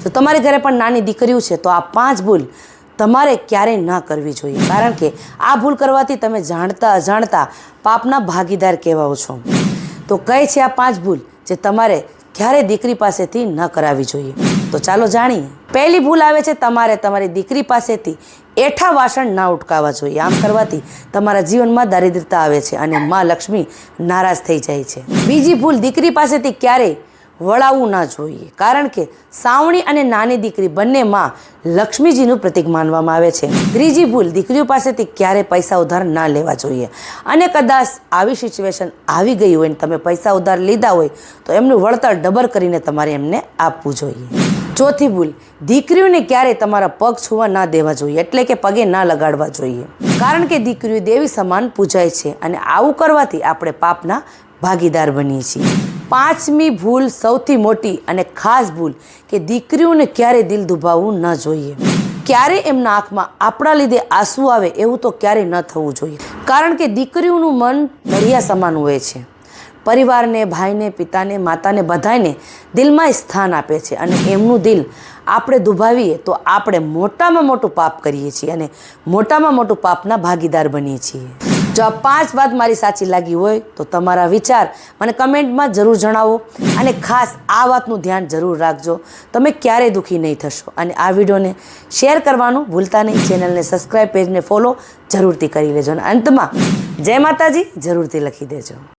જો તમારી ઘરે પણ નાની દીકરીઓ છે તો આ 5 ભૂલ તમારે ક્યારેય ન કરવી જોઈએ, કારણ કે આ ભૂલ કરવાથી તમે જાણતા અજાણતા પાપના ભાગીદાર કહેવાઓ છો. તો કઈ છે આ 5 ભૂલ જે તમારે ક્યારેય દીકરી પાસેથી ન કરાવવી જોઈએ? તો ચાલો જાણીએ. પહેલી ભૂલ આવે છે, તમારે તમારી દીકરી પાસેથી એઠા વાસણ ના ઉટકાવવા જોઈએ. આમ કરવાથી તમારા જીવનમાં દારિદ્રતા આવે છે અને માં લક્ષ્મી નારાજ થઈ જાય છે. બીજી ભૂલ, દીકરી પાસેથી ક્યારેય વળાવવું ના જોઈએ, કારણ કે સાવણી અને નાની દીકરી બંનેમાં લક્ષ્મીજીનું પ્રતીક માનવામાં આવે છે. ત્રીજી ભૂલ, દીકરીઓ પાસેથી ક્યારેય પૈસા ઉધાર ના લેવા જોઈએ, અને કદાચ આવી સિચ્યુએશન આવી ગઈ હોય ને તમે પૈસા ઉધાર લીધા હોય તો એમનું વળતર ડબલ કરીને તમારે એમને આપવું જોઈએ. ચોથી ભૂલ, દીકરીઓને ક્યારેય તમારા પગ છૂવા ના દેવા જોઈએ, એટલે કે પગે ના લગાડવા જોઈએ, કારણ કે દીકરીઓ દેવી સમાન પૂજાય છે અને આવું કરવાથી આપણે પાપના ભાગીદાર બનીએ છીએ. પાંચમી ભૂલ, સૌથી મોટી અને ખાસ ભૂલ, કે દીકરીઓને ક્યારેય દિલ દુભાવવું ન જોઈએ. ક્યારેય એમના આંખમાં આપણા લીધે આંસુ આવે એવું તો ક્યારેય ન થવું જોઈએ, કારણ કે દીકરીઓનું મન દરિયા સમાન હોય છે. પરિવારને, ભાઈને, પિતાને, માતાને બધાને દિલમાં સ્થાન આપે છે અને એમનું દિલ આપણે દુભાવીએ તો આપણે મોટામાં મોટું પાપ કરીએ છીએ અને મોટામાં મોટું પાપના ભાગીદાર બનીએ છીએ. જો આ 5 વાત મારી સાચી લાગી હોય તો તમારા વિચાર મને કમેન્ટમાં જરૂર જણાવો, અને ખાસ આ વાતનું ધ્યાન જરૂર રાખજો, તમે ક્યારેય દુઃખી નહીં થશો. અને આ વિડીયોને શેર કરવાનું ભૂલતા નહીં. ચેનલને સબસ્ક્રાઈબ, પેજને ફોલો જરૂરથી કરી લેજો. અને અંતમાં જય માતાજી જરૂરથી લખી દેજો.